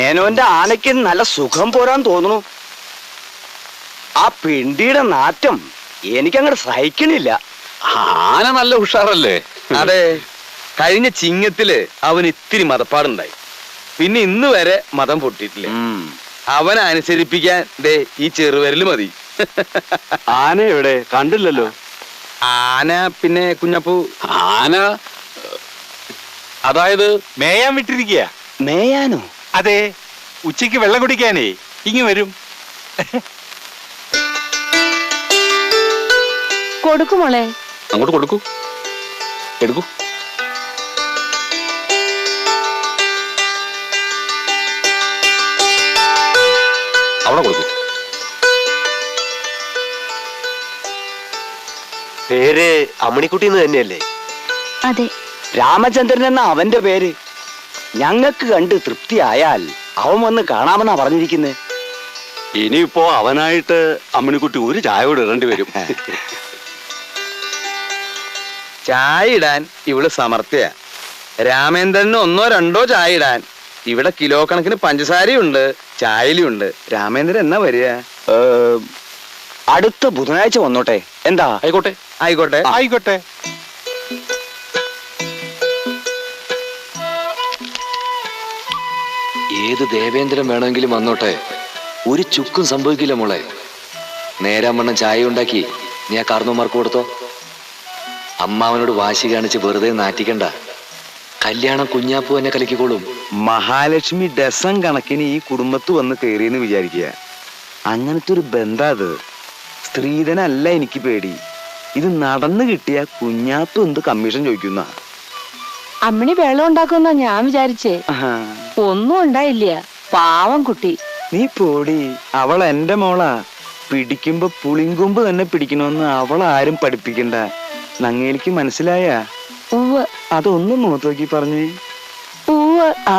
മേനോന്റെ ആനയ്ക്ക് നല്ല സുഖം പോരാൻ തോന്നുന്നു. ആ പിണ്ടിയുടെ നാറ്റം എനിക്കങ്ങോട്ട് സഹിക്കണില്ല. ആന നല്ല ഉഷാറല്ലേ? അതെ, കഴിഞ്ഞ ചിങ്ങത്തില് അവന് ഇത്തിരി മതപ്പാടുണ്ടായി. പിന്നെ ഇന്ന് വരെ മതം പൊട്ടിയിട്ടില്ല. അവനെ അനുസരിപ്പിക്കാൻ ദേ ഈ ചെറുവിരല് മതി. ആന എവിടെ? കണ്ടില്ലല്ലോ. ആന പിന്നെ കുഞ്ഞപ്പൂ, ആന അതായത് മേയാൻ വിട്ടിരിക്കുക. മേയാനോ? അതെ, ഉച്ചയ്ക്ക് വെള്ളം കുടിക്കാനേ ഇങ്ങ് വരും. കൊടുക്കുമോളെ. അങ്ങോട്ട് കൊടുക്കൂ, എടുക്കൂ. അവിടെ കൊടുക്കൂ. പേര് അമ്മണിക്കുട്ടിന്ന് തന്നെയല്ലേ? അതെ. രാമചന്ദ്രൻ എന്ന അവന്റെ പേര്. ഞങ്ങൾക്ക് കണ്ട് തൃപ്തിയായാൽ അവൻ വന്ന് കാണാമെന്നാ പറഞ്ഞിരിക്കുന്നത്. ഇനിയിപ്പോ അവനായിട്ട് അമ്മണിക്കുട്ടി ഒരു ചായ കൂടെ ഇടേണ്ടി വരും. ചായ ഇടാൻ ഇവിടെ സമർത്ഥ്യ. രാമേന്ദ്രന് 1 or 2 ചായ ഇടാൻ ഇവിടെ കിലോ കണക്കിന് പഞ്ചസാരയുണ്ട്, ചായയിലുണ്ട്. രാമേന്ദ്രൻ എന്നാ വരിക? അടുത്ത ബുധനാഴ്ച വന്നോട്ടെ. എന്താ? ആയിക്കോട്ടെ ആയിക്കോട്ടെ ആയിക്കോട്ടെ. ഏത് ദേവേന്ദ്രൻ വേണമെങ്കിലും വന്നോട്ടെ, ഒരു ചുക്കും സംഭവിക്കില്ല മോളെ. നേരാമണ്ണം ചായ ഉണ്ടാക്കി നീ ആ കാർന്നോമാർക്ക് കൊടുത്തോ. അമ്മാവനോട് വാശി കാണിച്ച് വെറുതെ നാറ്റിക്കണ്ട. കല്യാണം കുഞ്ഞാപ്പൂ എന്നെ കലക്കിക്കോളും. മഹാലക്ഷ്മി ഡസൻ കണക്കിന് ഈ കുടുംബത്ത് വന്ന് കയറിയെന്ന് വിചാരിക്കുക. അങ്ങനത്തെ ഒരു ബന്ധാ അത്. സ്ത്രീധനല്ല എനിക്ക് പേടി. ഇത് നടന്നു കിട്ടിയ കുഞ്ഞാപ്പ് എന്ത് കമ്മീഷൻ ചോദിക്കുന്ന. അമ്മിണി വെള്ളം ഉണ്ടാക്കുന്ന ഞാൻ വിചാരിച്ചേ. ഒന്നും ഉണ്ടായില്ല, പാവം കുട്ടി. നീ പോടി, അവൾ എന്റെ മോളാ. പിടിക്കുമ്പോ പുളിങ്കൊമ്പ് തന്നെ പിടിക്കണമെന്ന് അവൾ ആരും പഠിപ്പിക്കണ്ട. നങ്ങേലിക്ക് മനസ്സിലായ? ഉവ്വ്. അതൊന്നും മുഖത്ത് നോക്കി പറഞ്ഞേ. ഉവ്വ്. ആ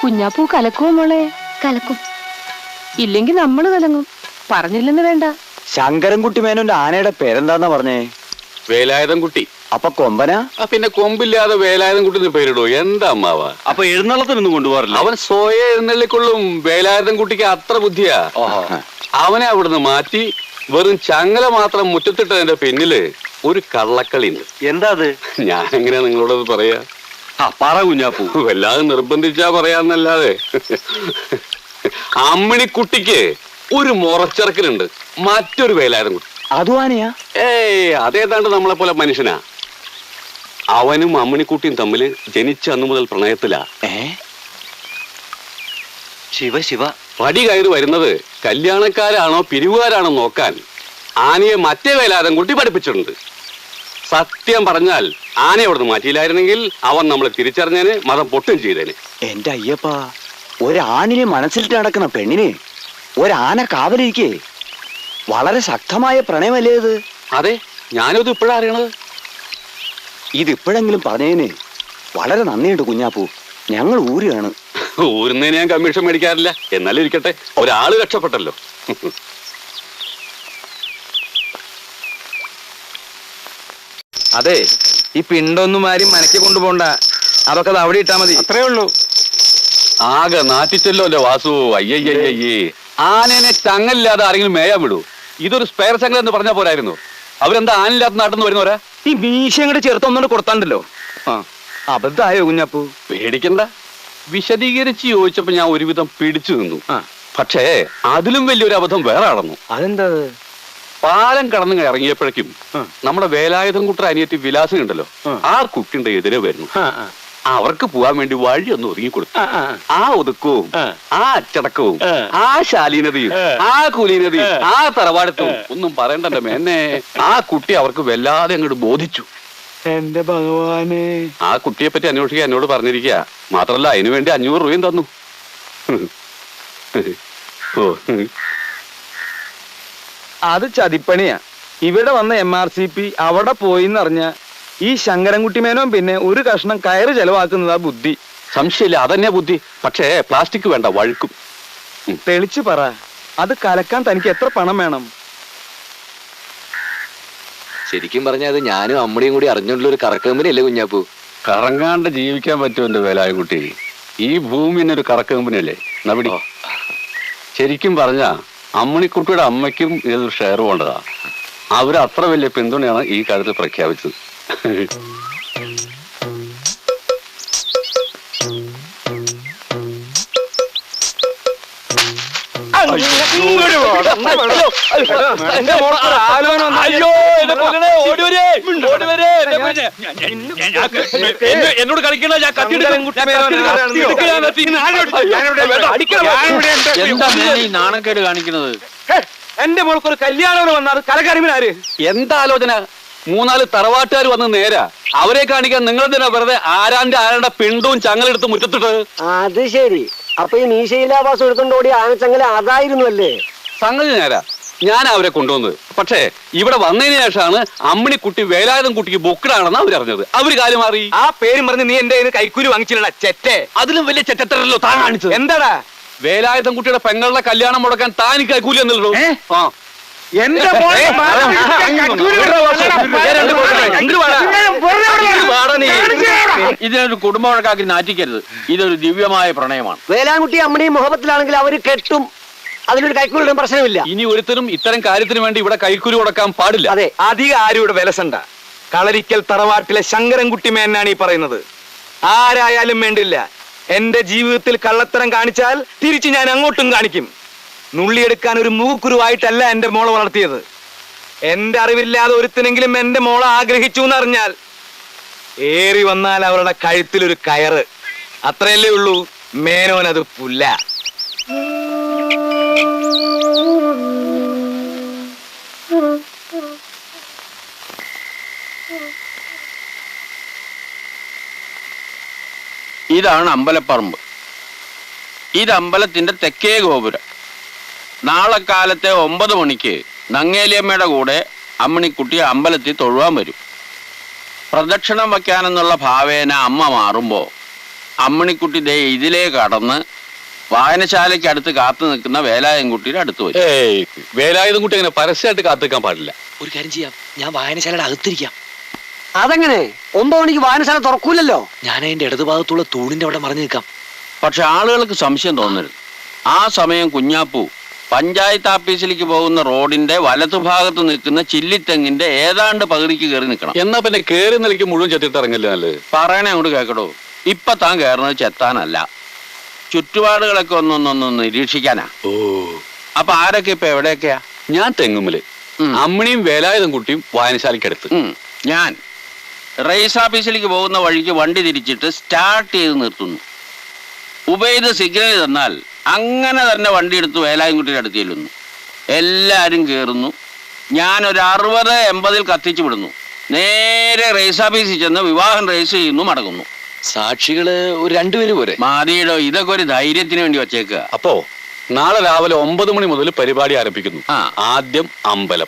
കുഞ്ഞാപ്പൂ കലക്കുവോ മോളെ? കലക്കും. ഇല്ലെങ്കിൽ നമ്മള് കലങ്ങും. പറഞ്ഞില്ലെന്ന് വേണ്ട. ശങ്കരൻകുട്ടി മേനോന്റെ ആനയുടെ പേരെന്താന്നാ പറഞ്ഞേ? വേലായുധം കുട്ടി. അപ്പൊ കൊമ്പനാ? പിന്നെ കൊമ്പില്ലാതെ വേലായുധം കുട്ടി പേരിടോ? എന്താ അമ്മാവ? അപ്പൊ എഴുന്നള്ളത്തിനൊന്നും കൊണ്ടുപോകാറില്ല? അവൻ സ്വയം എഴുന്നള്ളിക്കൊള്ളും. വേലായുധം കുട്ടിക്ക് അത്ര ബുദ്ധിയാ. അവനെ അവിടുന്ന് മാറ്റി വെറും ചങ്ങല മാത്രം മുറ്റത്തിട്ടതിന്റെ പിന്നില് ഒരു കള്ളക്കളിയുണ്ട്. എന്താ അത്? ഞാൻ എങ്ങനെയാ നിങ്ങളോടത് പറയാ? പറ കുഞ്ഞാപ്പൂ. വല്ലാതെ നിർബന്ധിച്ചാ പറയാന്നല്ലാതെ. അമ്മിണിക്കുട്ടിക്ക് ഒരു മുറച്ചിറക്കലുണ്ട്, മറ്റൊരു വേലായുധം കുട്ടി. അതും ആനയാ? അതേതാണ്ട് നമ്മളെ പോലെ മനുഷ്യനാ. അവനും അമ്മിണിക്കുട്ടിയും തമ്മില് ജനിച്ച അന്നു മുതൽ പ്രണയത്തിലാ. ശിവ ശിവ. പടി കയറി വരുന്നത് കല്യാണക്കാരാണോ പിരിവുകാരാണോ നോക്കാൻ ആനയെ മറ്റേ വേലായുധം കുട്ടി പഠിപ്പിച്ചിട്ടുണ്ട്. സത്യം പറഞ്ഞാൽ ആനയെ അവിടുന്ന് മാറ്റിയില്ലായിരുന്നെങ്കിൽ അവൻ നമ്മളെ തിരിച്ചറിഞ്ഞേന്, മതം പൊട്ടും ചെയ്തേന്. എന്റെ അയ്യപ്പ, ഒരാണിനെ മനസ്സിലിട്ട് നടക്കുന്ന പെണ്ണിനെ ഒരാന കാവലിരിക്കേ. വളരെ ശക്തമായ പ്രണയമല്ലേ ഇത്? അതെ, ഞാനത് ഇപ്പോഴാ അറിയണത്. ഇതിപ്പോഴെങ്കിലും പറഞ്ഞതിന് വളരെ നന്ദിയുണ്ട് കുഞ്ഞാപ്പൂ. ഞങ്ങൾ ഊരുകയാണ്. ഊരുന്നതിന് ഞാൻ കമ്മീഷൻ മേടിക്കാറില്ല. എന്നാലും ഇരിക്കട്ടെ, ഒരാള് രക്ഷപ്പെട്ടല്ലോ. അതെ, ഈ പിണ്ടൊന്നും ആരും മനക്കി കൊണ്ടുപോണ്ട. അതൊക്കെ അത് അവിടെ ഇട്ടാ മതി. അത്രേ ഉള്ളൂ. ആകെ നാറ്റിച്ചല്ലോ എന്റെ വാസു. അയ്യയ്യയ്യേ, ആനേനെ ചങ്ങലില്ലാതെ ആരെങ്കിലും മേയാൻ വിടൂ? ഇതൊരു സ്പെയർ ചങ്ങൽ എന്ന് പറഞ്ഞാൽ പോരായിരുന്നു? അവരെന്താ ആനില്ലാത്ത നാട്ടിൽ നിന്ന് വരുന്നവരാ? ഈ മീശ അങ്ങോട്ട് ചേർത്തൊന്നുകൊണ്ട് കൊടുത്താണ്ടല്ലോ. അബദ്ധായോ കുഞ്ഞാപ്പൂ? പേടിക്കണ്ട. വിശദീകരിച്ച് ചോദിച്ചപ്പോ ഞാൻ ഒരുവിധം പിടിച്ചു നിന്നു. പക്ഷേ അതിലും വലിയൊരു അബദ്ധം വേറെ നടന്നു. അതെന്താ? പാലം കടന്ന് ഇറങ്ങിയപ്പോഴേക്കും നമ്മുടെ വേലായുധം കുട്ടർ അനിയത്തി വിലാസം ഉണ്ടല്ലോ, ആ കുട്ടിന്റെ എതിരെ വരുന്നു. അവർക്ക് പോവാൻ വേണ്ടി വഴിയൊന്ന് ഒതുങ്ങിക്കൊടുത്തു. ആ ഒതുക്കവും ആ അച്ചടക്കവും ആ ശാലീനതയും ആ കുലീനതയും ആ തറവാടത്തും ഒന്നും പറയണ്ടല്ലോ മേന്നെ. ആ കുട്ടി അവർക്ക് വല്ലാതെ അങ്ങോട്ട് ബോധിച്ചു. എന്റെ ഭഗവാനെ, ആ കുട്ടിയെ പറ്റി അന്വേഷിക്കാൻ എന്നോട് പറഞ്ഞിരിക്കുക. മാത്രല്ല അതിനു വേണ്ടി 500 രൂപയും തന്നു. അത് ചതിപ്പണിയാ. ഇവിടെ വന്ന MRCP അവിടെ പോയിന്നറിഞ്ഞ ഈ ശങ്കരൻകുട്ടി മേനോൻ പിന്നെ ഒരു കഷ്ണം കയറ് ചെലവാക്കുന്നതാ ബുദ്ധി. സംശയമില്ല, അതന്നെ ബുദ്ധി. പക്ഷേ പ്ലാസ്റ്റിക് വേണ്ട, വഴുക്കും. തെളിച്ചു പറ, അത് കലക്കാൻ തനിക്ക് എത്ര പണം വേണം? ശരിക്കും പറഞ്ഞാൽ അത് ഞാനും അമ്മടിയും കൂടി അറിഞ്ഞുള്ള ഒരു കറക്കമ്പനി അല്ലേ കുഞ്ഞാപ്പു? കറങ്ങാണ്ട് ജീവിക്കാൻ പറ്റും എന്റെ വേലായകുട്ടി. ഈ ഭൂമി ഒരു കറക്ക കമ്പനിയല്ലേ നവിടി. ശരിക്കും പറഞ്ഞ അമ്മണിക്കുട്ടിയുടെ അമ്മയ്ക്കും ഇതൊരു ഷെയർ വേണ്ടതാ. അവർ അത്ര വലിയ പിന്തുണയാണ് ഈ കാര്യത്തിൽ പ്രഖ്യാപിച്ചത്. എന്നോട് കളിക്കണ നാണക്കേട് കാണിക്കുന്നത്. എന്റെ മോൾക്കൊരു കല്യാണം വന്നാൽ കലകരിമിനാര്? എന്താ ആലോചന? 3-4 തറവാട്ടുകാർ വന്ന് നേരാ. അവരെ കാണിക്കാൻ നിങ്ങളെന്തിനാ വെറുതെ ആരാന്റെ പിണ്ടവും ചങ്ങലെടുത്ത് മുറ്റത്തിട്ട്? അത് ശരി. അപ്പൊ ഈ മീശയിലാവാസം എടുത്തോണ്ട് ഓടി ആനച്ചങ്ങല അതായിരുന്നു അല്ലേ? സംഗതി നേരാ. ഞാൻ അവരെ കൊണ്ടുവന്നത്. പക്ഷേ ഇവിടെ വന്നതിന് ശേഷമാണ് അമ്മിണിക്കുട്ടി വേലായുധം കുട്ടിക്ക് ബുക്കിലാണെന്ന് അവരറിഞ്ഞത്. അവര് കാര്യം മാറി. ആ പേരും പറഞ്ഞ് നീ എന്റെ കൈക്കൂലി വാങ്ങിച്ചില്ല ചെറ്റെ. അതിലും വലിയ ചെറ്റത്തരല്ലോ താൻ കാണിച്ചത്. എന്താടാ? വേലായുധം കുട്ടിയുടെ പെങ്ങളുടെ കല്യാണം മുടക്കാൻ താൻ കൈക്കൂലി എന്നല്ലോ. ആ ഇതിനൊരു കുടുംബ വഴക്കാക്കി നാറ്റിക്കരുത്. ഇതൊരു ദിവ്യമായ പ്രണയമാണ്. വേലാൻകുട്ടി അമ്മയും മുഹബത്തിലാണെങ്കിൽ അവര് കെട്ടും, അതിനൊരു കൈക്കൂലിടും, പ്രശ്നമില്ല. ഇനി ഒരുത്തരും ഇത്തരം കാര്യത്തിന് വേണ്ടി ഇവിടെ കൈക്കൂലി കൊടുക്കാൻ പാടില്ല. അതെ, അധികം ആരും ഇവിടെ വിലസണ്ട. കളരിക്കൽ തറവാട്ടിലെ ശങ്കരൻകുട്ടി മേനാണ് ഈ പറയുന്നത്. ആരായാലും വേണ്ടില്ല, എന്റെ ജീവിതത്തിൽ കള്ളത്തരം കാണിച്ചാൽ തിരിച്ച് ഞാൻ അങ്ങോട്ടും കാണിക്കും. നുള്ളിയെടുക്കാൻ ഒരു മൂക്കുരുവായിട്ടല്ല എന്റെ മോളെ വളർത്തിയത്. എന്റെ അറിവില്ലാതെ ഒരുത്തിനെങ്കിലും എന്റെ മോളെ ആഗ്രഹിച്ചു എന്നറിഞ്ഞാൽ ഏറി വന്നാൽ അവരുടെ കഴുത്തിലൊരു കയറ്. അത്രയല്ലേ ഉള്ളൂ. മേനോനത് പുല്ല. ഇതാണ് അമ്പലപ്പറമ്പ്. ഇത് അമ്പലത്തിന്റെ തെക്കേ ഗോപുരം. നാളെ കാലത്തെ 9 മണിക്ക് നങ്ങേലിയമ്മയുടെ കൂടെ അമ്മിണിക്കുട്ടി അമ്പലത്തിൽ തൊഴുവാൻ വരും. പ്രദക്ഷിണം വയ്ക്കാനെന്നുള്ള ഭാവേന അമ്മ മാറുമ്പോൾ അമ്മിണിക്കുട്ടി ദേ ഇതിലേ കടന്ന് വായനശാലയ്ക്ക് അടുത്ത് കാത്തു നിൽക്കുന്ന വേലായുധൻകുട്ടിയുടെ അടുത്ത് വരും. വേലായുധം കുട്ടി അങ്ങനെ പരസ്യമായിട്ട് കാത്തു നിൽക്കാൻ പാടില്ല. ഒരു കാര്യം ചെയ്യാം, ഞാൻ വായനശാലയുടെ അകത്തിരിക്കാം. അതെങ്ങനെ? 9 മണിക്ക് വായനശാല തുറക്കൂലല്ലോ. ഞാൻ അതിന്റെ ഇടതുഭാഗത്തുള്ള തൂണിന്റെ അവിടെ മറിഞ്ഞു നിൽക്കാം. പക്ഷെ ആളുകൾക്ക് സംശയം തോന്നരുത്. ആ സമയം കുഞ്ഞാപ്പു പഞ്ചായത്ത് ഓഫീസിലേക്ക് പോകുന്ന റോഡിന്റെ വലതുഭാഗത്ത് നിൽക്കുന്ന ചില്ലിത്തെങ്ങിന്റെ ഏതാണ്ട് പകുതിക്ക് കയറി നിൽക്കണം. എന്നാ പിന്നെ കേറി നിലയ്ക്ക് മുഴുവൻ ചെത്തിട്ട് ഇറങ്ങില്ല നല്ലത്. പറയണേ അങ്ങോട്ട് കേക്കടോ. ഇപ്പൊ താൻ കയറുന്നത് ചെത്താനല്ല, ചുറ്റുപാടുകളൊക്കെ ഒന്നൊന്നൊന്ന് നിരീക്ഷിക്കാനാ. അപ്പൊ ആരൊക്കെ ഇപ്പൊ എവിടെയൊക്കെയാ? ഞാൻ തെങ്ങുമ്മല്, അമ്മിണിയും വേലായുധം കുട്ടിയും വായനശാലയ്ക്കടുത്ത്. ഞാൻ റേസ് ഓഫീസിലേക്ക് പോകുന്ന വഴിക്ക് വണ്ടി തിരിച്ചിട്ട് സ്റ്റാർട്ട് ചെയ്ത് നിർത്തുന്നു. ഉബൈദ് സിഗ്നൽ തന്നാൽ അങ്ങനെ തന്നെ വണ്ടി എടുത്ത് വേലായുധൻകുട്ടിയുടെ അടുത്ത് ചെല്ലുന്നു. എല്ലാവരും കയറുന്നു. ഞാനൊരു 60-80 കത്തിച്ചു വിടുന്നു. നേരെ റേസ് ഓഫീസിൽ ചെന്ന് വിവാഹം രജിസ്റ്റർ ചെയ്യുന്നു, മടങ്ങുന്നു. സാക്ഷികള് ഒരു 2 പേര് പോരെ? മാതിയുടെ ഇതൊക്കെ ഒരു ധൈര്യത്തിന് വേണ്ടി വച്ചേക്കുക. അപ്പോ നാളെ രാവിലെ 9 മണി മുതൽ പരിപാടി ആരംഭിക്കുന്നു. ആദ്യം അമ്പലം,